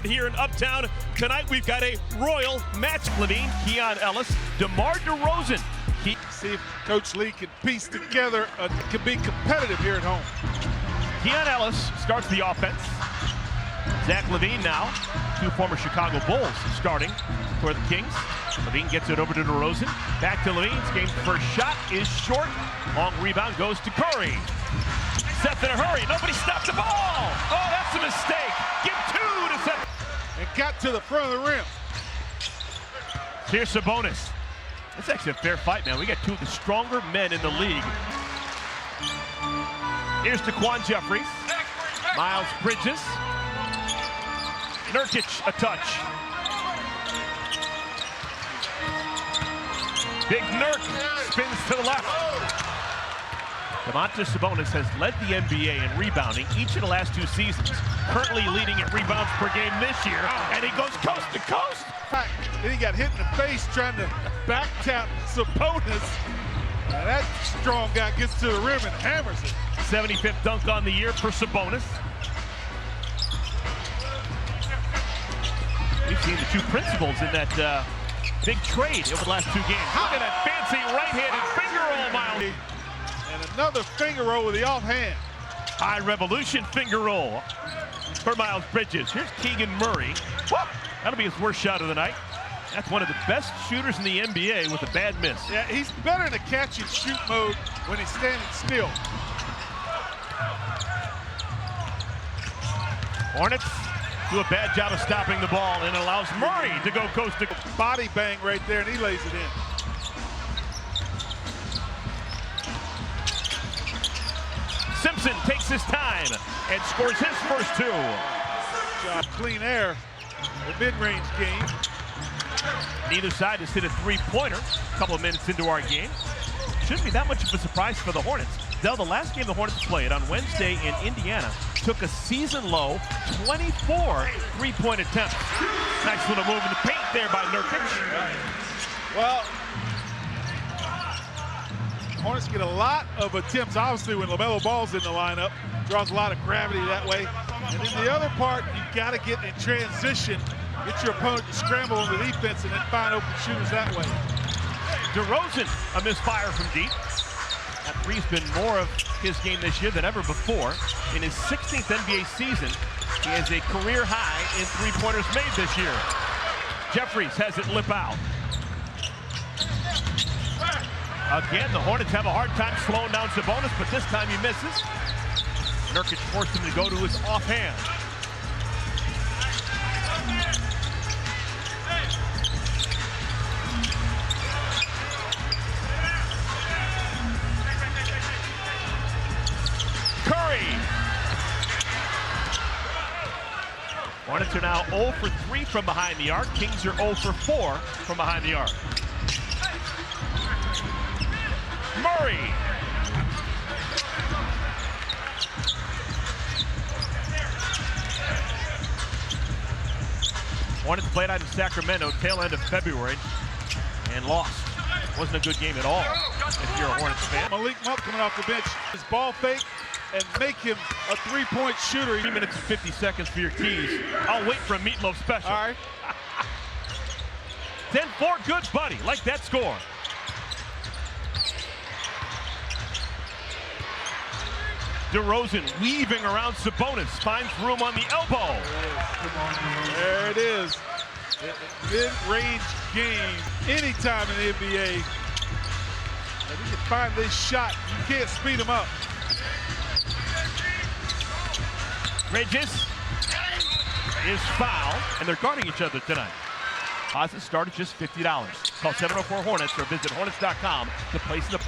2nd here in Uptown. Tonight we've got a royal match. Levine, Keon Ellis, DeMar DeRozan. See if Coach Lee can piece together, can be competitive here at home. Keon Ellis starts the offense. Zach Levine now, two former Chicago Bulls starting for the Kings. Levine gets it over to DeRozan. Back to Levine's game's first shot is short. Long rebound goes to Curry. Seth in a hurry. Nobody stopped the ball. Oh, that's a mistake. Give two to Seth. And got to the front of the rim. Here's Sabonis. It's actually a fair fight, man. We got two of the stronger men in the league. Here's Daquan Jeffries. Miles Bridges. Nurkic, a touch. Big Nurk spins to the left. Domantas Sabonis has led the NBA in rebounding each of the last two seasons. Currently leading in rebounds per game this year, and he goes coast to coast. Then he got hit in the face trying to back tap Sabonis. Now that strong guy gets to the rim and hammers it. 75th dunk on the year for Sabonis. We've seen the two principals in that big trade over the last two games. Look at that fancy right-handed finger roll, Miles. And another finger roll with the offhand. High revolution finger roll for Miles Bridges. Here's Keegan Murray. Whoop! That'll be his worst shot of the night. That's one of the best shooters in the NBA with a bad miss. Yeah, he's better in a catch and shoot mode when he's standing still. Hornets do a bad job of stopping the ball, and it allows Murray to go coast to coast. Body bang right there, and he lays it in. Simpson takes his time and scores his first two. Clean air, the mid-range game. Neither side has hit a three-pointer a couple of minutes into our game. Shouldn't be that much of a surprise for the Hornets. Though the last game the Hornets played on Wednesday in Indiana took a season-low 24 three-point attempts. Nice little move in the paint there by Nurkic. Well, Hornets get a lot of attempts, obviously, when LaMelo Ball's in the lineup. Draws a lot of gravity that way. And then the other part, you got to get in transition, get your opponent to scramble on the defense, and then find open shooters that way. DeRozan, a misfire from deep. That three's been more of his game this year than ever before. In his 16th NBA season, he has a career high in three-pointers made this year. Jeffries has it lip out. Again, the Hornets have a hard time slowing down Sabonis, but this time he misses. Nurkic forced him to go to his offhand. Curry. Hornets are now 0 for 3 from behind the arc. Kings are 0 for 4 from behind the arc. Murray. Hornets played out in Sacramento tail end of February and lost. Wasn't a good game at all if you're a Hornets fan. Malik Monk coming off the bench. His ball fake and make him a three-point shooter. 3 minutes and 50 seconds for your keys. I'll wait for a meatloaf special. All right. 10-4, good buddy. Like that score. DeRozan weaving around Sabonis, finds room on the elbow. There it is. Mid-range game, anytime in the NBA. If you can find this shot, you can't speed him up. Bridges is fouled, and they're guarding each other tonight. Deposit start at just $50. Call 704-HORNETS or visit Hornets.com to place the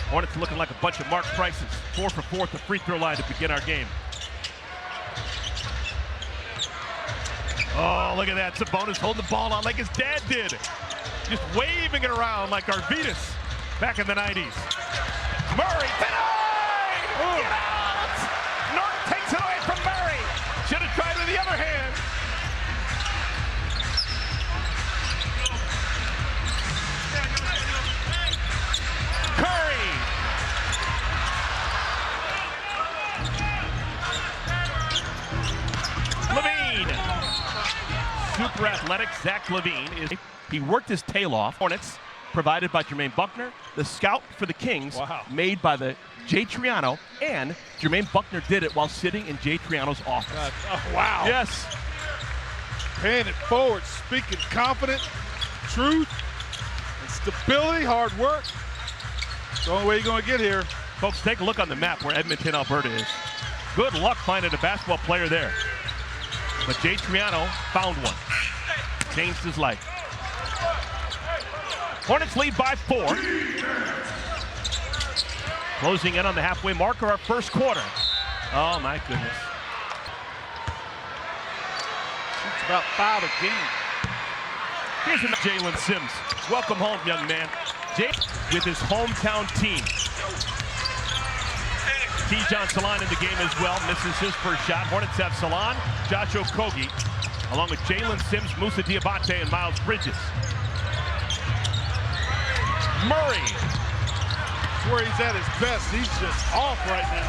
Hornets looking like a bunch of marked prices. 4 for 4 at the free throw line to begin our game. Oh, look at that. Sabonis holding the ball on like his dad did. Just waving it around like Arvidas back in the 90s. Murray, denied! Get out! Norton takes it away from Murray. Should have tried with the other hand. Curry. Levine. super athletic Zach Levine he worked his tail off. Hornets, provided by Jermaine Buckner. The scout for the Kings, made by the Jay Triano, and Jermaine Buckner did it while sitting in Jay Triano's office. Wow. Yes. Paying it forward, speaking confident, truth, and stability, hard work. It's the only way you're going to get here. Folks, take a look on the map where Edmonton, Alberta is. Good luck finding a basketball player there. But Jay Triano found one. Changed his life. Hornets lead by 4. Closing in on the halfway mark of our first quarter. Oh, my goodness. It's about 5 a game. Here's Jalen Sims. Welcome home, young man. Jay with his hometown team. Tijan Salon in the game as well. Misses his first shot. Hornets have Salon, Josh Okogie, along with Jalen Sims, Moussa Diabate, and Miles Bridges. Murray. That's where he's at his best. He's just off right now.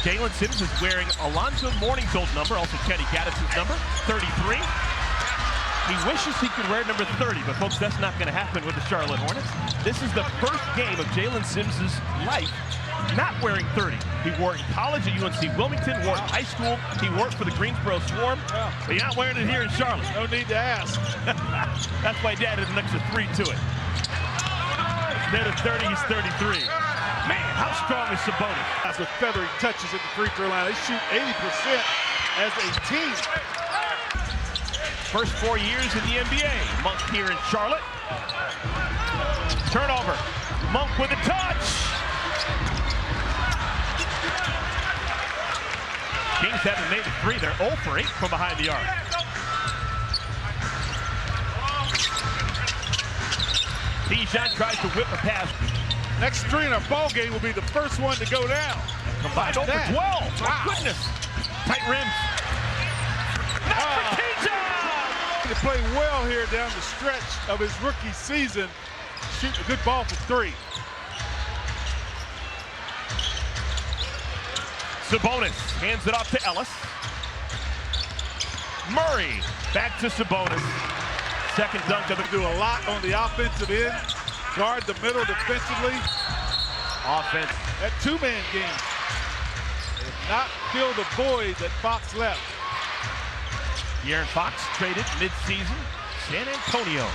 Jalen Sims is wearing Alonzo Mourning's old number, also Kenny Gaddis' number, 33. He wishes he could wear number 30, but folks, that's not going to happen with the Charlotte Hornets. This is the first game of Jalen Sims' life not wearing 30. He wore it in college at UNC Wilmington, wore it in high school, he wore it for the Greensboro Swarm, but he's not wearing it here in Charlotte. No need to ask. That's why Dad added an extra 3 to it. Instead of 30, he's 33. Man, how strong is Sabonis? That's with feathery touches at the free throw line. They shoot 80% as a team. First 4 years in the NBA. Monk here in Charlotte. Turnover. Monk with a touch. Kings haven't made a 3. They're 0 for 8 from behind the arc. Tijan tries to whip a pass. Next 3 in our ball game will be the first one to go down. Combined over 12. My goodness. Tight rims. Not for Tijan! To play well here down the stretch of his rookie season. Shooting a good ball for 3. Sabonis hands it off to Ellis. Murray back to Sabonis. Second dunk of the do a lot on the offensive end. Guard the middle defensively. Offense. That 2-man game. They have not filled the void that Fox left. De'Aaron Fox traded mid-season. San Antonio.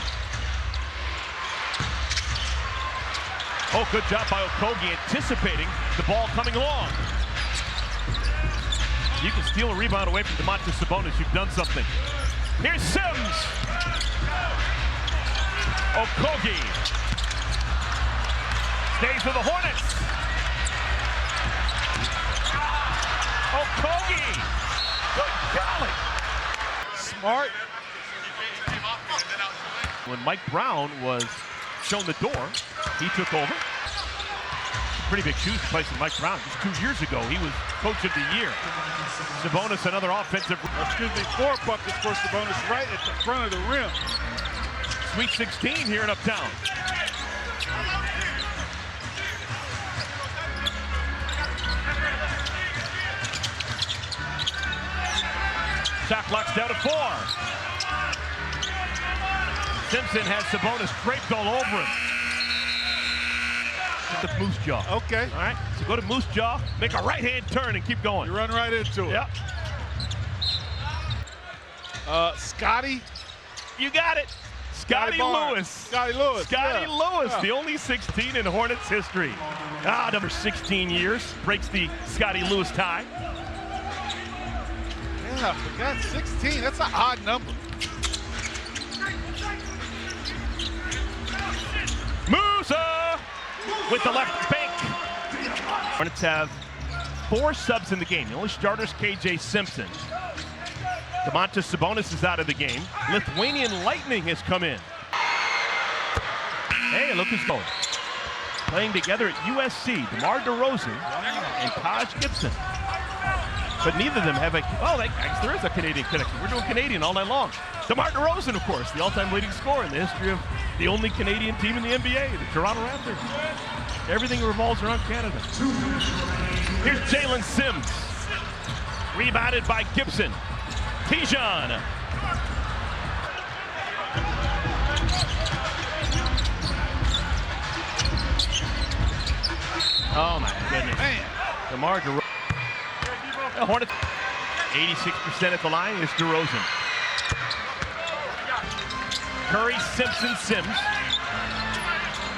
Oh, good job by Okogie anticipating the ball coming along. You can steal a rebound away from Domantas Sabonis. You've done something. Here's Sims. Okogie stays with the Hornets. Okogie. Good golly. Smart. When Mike Brown was shown the door, he took over. Pretty big shoes replacing Mike Brown. Just 2 years ago, he was coach of the year. Sabonis, another offensive. 4 buckets for Sabonis right at the front of the rim. Sweet 16 here in Uptown. Shot clock's down to 4. Simpson has Sabonis draped all over him. The Moose Jaw. Okay. All right, so go to Moose Jaw, make a right-hand turn and keep going. You run right into it. Yep. Scotty. You got it. Scotty Lewis. Scotty Lewis. Scotty Lewis, Yeah. the only 16 in Hornets history. Number 16 years, breaks the Scotty Lewis tie. Yeah, I forgot 16. That's an odd number. Musa with the left bank. Hornets have 4 subs in the game. The only starter's KJ Simpson. Domantas Sabonis is out of the game. Lithuanian Lightning has come in. Hey, look who's going. Playing together at USC, DeMar DeRozan and Taj Gibson. But neither of them have a, there is a Canadian connection. We're doing Canadian all night long. DeMar DeRozan, of course, the all-time leading scorer in the history of the only Canadian team in the NBA, the Toronto Raptors. Everything revolves around Canada. Here's Jalen Sims. Rebounded by Gibson. Tijan Oh my goodness. Man. DeMar DeRozan. The Hornets 86% at the line. Here's DeRozan. Curry, Simpson, Sims.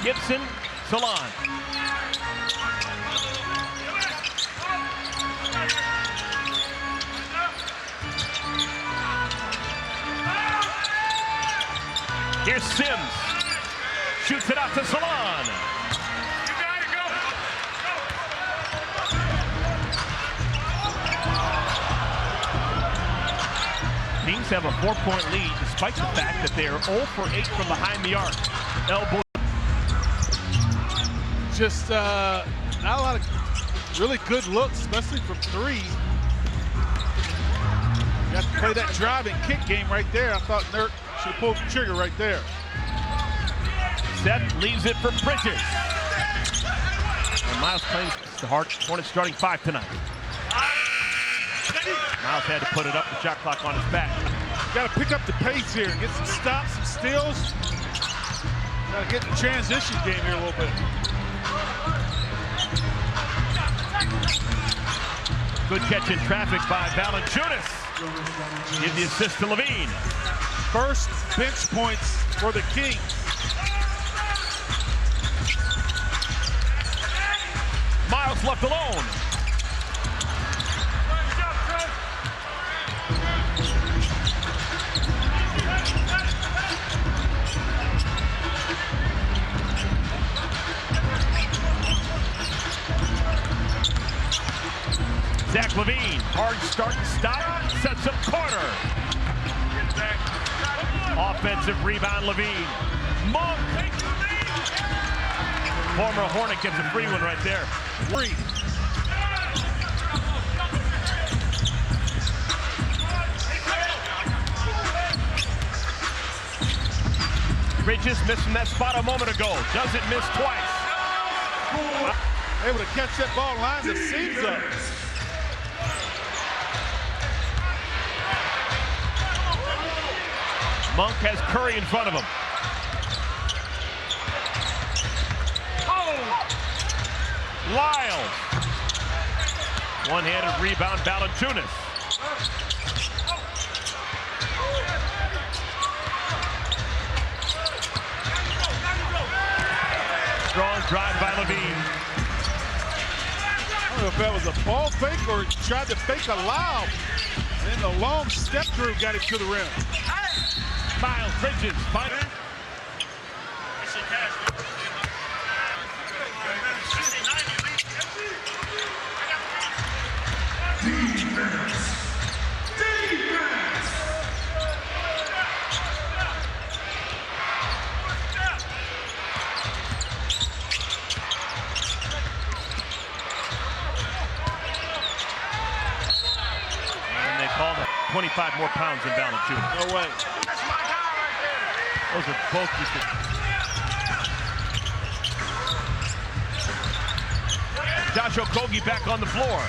Gibson, Salon. Here's Sims. Shoots it out to Salon. Kings have a 4-point lead despite the fact that they are 0 for 8 from behind the arc. Elbow. Just not a lot of really good looks, especially from three. You have to play that drive and kick game right there. I thought Nurk should have pulled the trigger right there. Seth leaves it for Bridges. And Miles claims the Hornets starting 5 tonight. Miles had to put it up, the shot clock on his back. Got to pick up the pace here, get some stops, some steals. Got to get in the transition game here a little bit. Good catch in traffic by Valanciunas. Give the assist to Levine. First bench points for the Kings. Miles left alone. Zach LaVine, hard start, stop, sets up Carter. Offensive rebound, LaVine. Monk. Former Hornet gets a free one right there. Free. Bridges missing that spot a moment ago. Doesn't miss twice. Able to catch that ball, line the seams up. Monk has Curry in front of him. Lyles. One-handed rebound, Valanciunas. Strong drive by LaVine. I don't know if that was a ball fake or he tried to fake a lob. And then the long step through got him to the rim. Miles Bridges, final. And they called it 25 more pounds than Valanciunas. No way. Those are both just Josh Okogie back on the floor.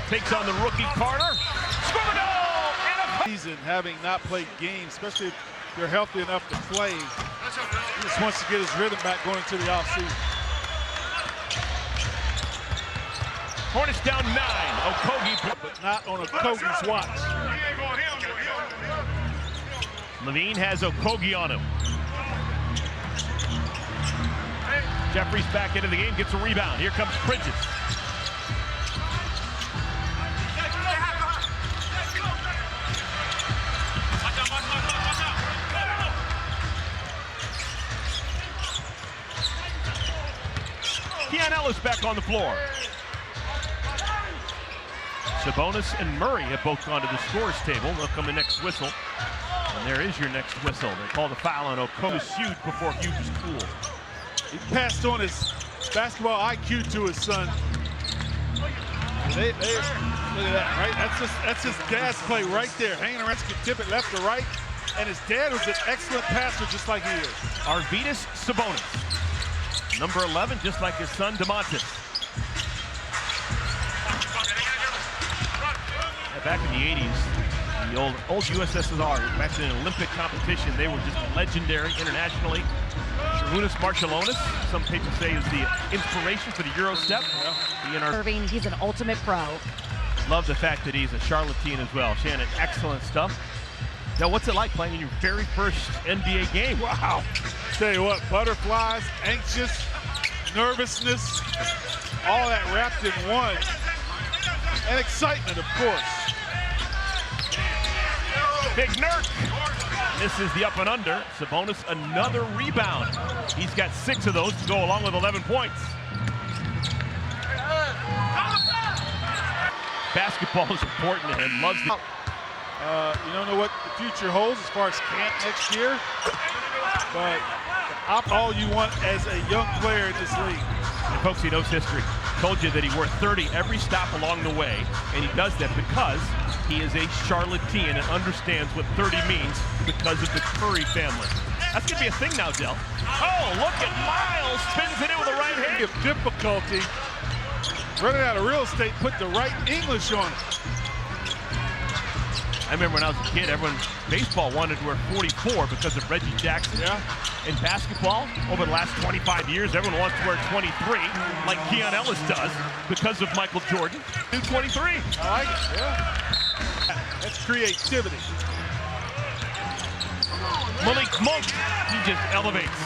Takes on the rookie Carter. Season having not played games, especially if they're healthy enough to play. He just wants to get his rhythm back going into the offseason. Hornets down 9. Okogie, but not on Okogie's watch. LaVine has Okogie on him. Jeffries back into the game, gets a rebound. Here comes Bridges. Keon Ellis back on the floor. Sabonis and Murray have both gone to the scores table. They'll come the next whistle. And there is your next whistle. They call the foul on Okogie's Huge before Huge is cool. He passed on his basketball IQ to his son. Look at that, right? That's his dad's play right there. Hanging around, can tip it left to right. And his dad was an excellent passer just like he is. Arvydas Sabonis. Number 11, just like his son, DeMontis. Yeah, back in the 80s, the old USSR, back in an Olympic competition. They were just legendary internationally. Sharunas Marciulionis, some people say, is the inspiration for the Euro step. Irving, he's an ultimate pro. Love the fact that he's a Charlottean as well. Shannon, excellent stuff. Now, what's it like playing in your very first NBA game? Wow. Tell you what, butterflies, anxious, nervousness, all that wrapped in one. And excitement, of course. Big Nurk. This is the up and under. Sabonis, another rebound. He's got 6 of those to go along with 11 points. Basketball is important to him. Loves the... You don't know what the future holds as far as camp next year, but all you want as a young player in this league. And folks, he knows history. Told you that he worth 30 every stop along the way, and he does that because he is a Charlottean and understands what 30 means because of the Curry family. That's going to be a thing now, Del. Oh, look at Miles, spins it in with the right hand. Of difficulty running out of real estate, put the right English on it. I remember when I was a kid, everyone, baseball wanted to wear 44 because of Reggie Jackson. Yeah. In basketball, over the last 25 years, everyone wants to wear 23, like Keon Ellis does, because of Michael Jordan. Do 23. I like it, yeah. That's creativity. Malik Monk, he just elevates.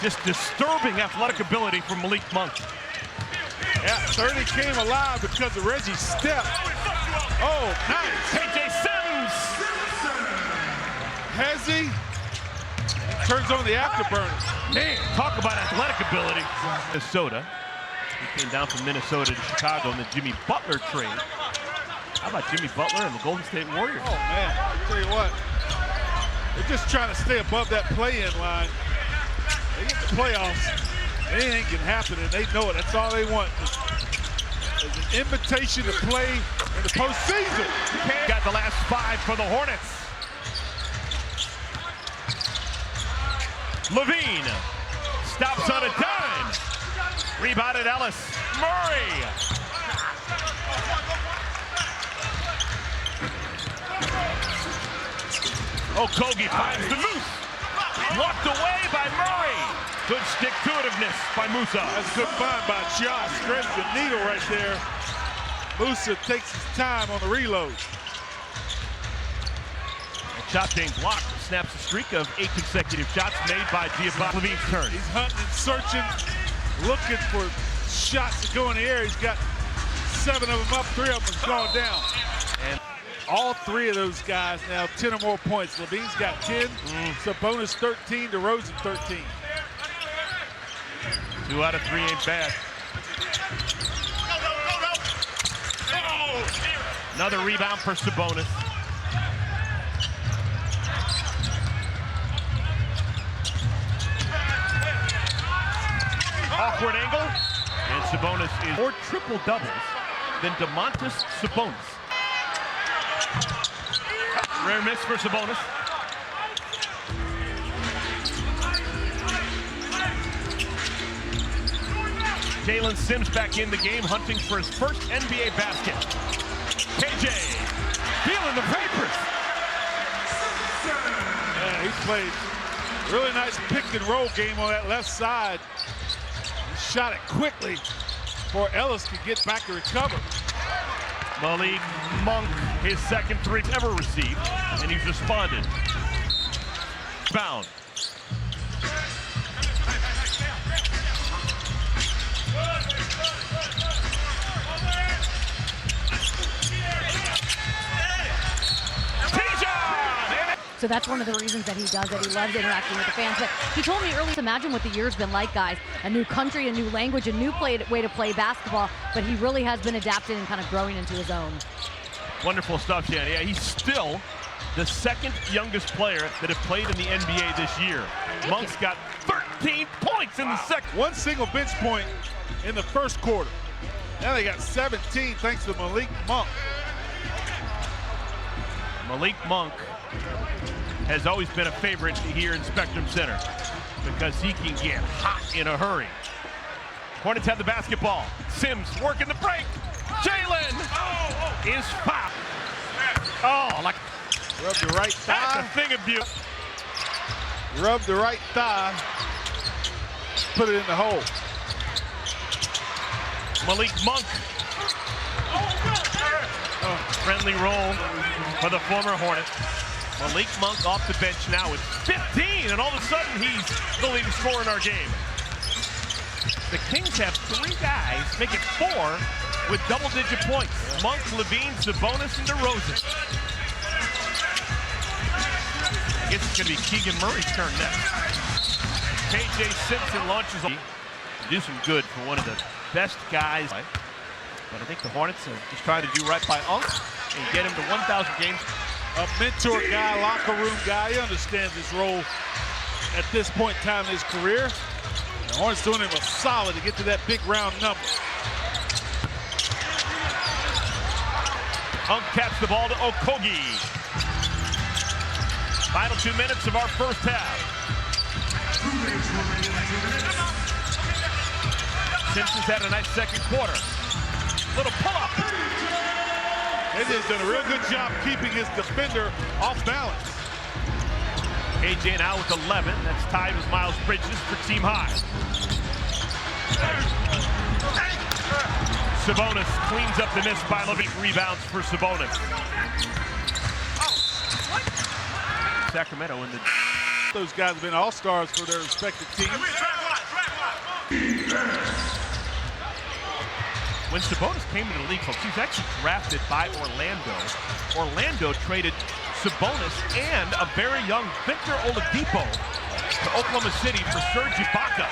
Just disturbing athletic ability from Malik Monk. Yeah, 30 came alive because of Reggie's step. Oh, nice. KJ Sims. Has he? Turns on the afterburner. Man, talk about athletic ability. Minnesota. He came down from Minnesota to Chicago in the Jimmy Butler trade. How about Jimmy Butler and the Golden State Warriors? Oh, man, I'll tell you what. They're just trying to stay above that play-in line. They get the playoffs. Anything can happen, and they know it. That's all they want. It's an invitation to play in the postseason. Got the last 5 for the Hornets. Levine stops on a dime. Rebounded Ellis. Murray. Okogie finds the Moose. Walked away by Murray. Good stick-to-itiveness by Musa. That's a good find by Josh. Threads the needle right there. Musa takes his time on the reload. Shot being blocked. Snaps a streak of 8 consecutive shots made by Giovanni. Levine's turn. He's hunting and searching, looking for shots to go in the air. He's got 7 of them up, 3 of them have gone down. And all 3 of those guys now 10 or more points. Levine's got 10, Sabonis 13, DeRozan 13. 2 out of 3 ain't bad. Another rebound for Sabonis. Awkward angle, and Sabonis is more triple doubles than Domantas Sabonis. Rare miss for Sabonis. Jalen Sims back in the game, hunting for his first NBA basket. KJ feeling the papers. Yeah, he played really nice pick and roll game on that left side. He shot it quickly before Ellis could get back to recover. Malik Monk, his second 3 ever received, and he's responded. Bound. So that's one of the reasons that he does it. He loves interacting with the fans. But he told me earlier, imagine what the year's been like, guys. A new country, a new language, a new way to play basketball. But he really has been adapting and kind of growing into his own. Wonderful stuff, Shannon. Yeah, he's still the 2nd youngest player that have played in the NBA this year. Monk's got 13 points in the second. 1 single bench point in the first quarter. Now they got 17 thanks to Malik Monk. Malik Monk has always been a favorite here in Spectrum Center because he can get hot in a hurry. Hornets have the basketball. Sims working the break. Jalen is fouled. Oh, like Rub the right That's thigh. a thing of beauty. Rub the right thigh. Put it in the hole. Malik Monk. Friendly roll for the former Hornet. Malik Monk off the bench now with 15, and all of a sudden he's the leading scorer in our game. The Kings have 3 guys, make it 4, with double-digit points. Monk, Levine, Sabonis, and DeRozan. I guess it's going to be Keegan Murray's turn next. KJ Simpson launches on. Do some good for one of the best guys. But I think the Hornets are just trying to do right by Unk and get him to 1,000 games. A mentor guy, locker room guy. He understands his role at this point in time in his career. The Hornets doing him a solid to get to that big round number. Unk taps the ball to Okogie. Final 2 minutes of our first half. Simpson's had a nice second quarter. Little pull-up. They just done a real good job keeping his defender off balance. AJ now with 11. That's tied with Miles Bridges for team high. Sabonis cleans up the miss by Levine. Rebounds for Sabonis. Sacramento in the... Those guys have been all-stars for their respective teams. When Sabonis came into the league, folks, he was actually drafted by Orlando. Orlando traded Sabonis and a very young Victor Oladipo to Oklahoma City for Serge Ibaka.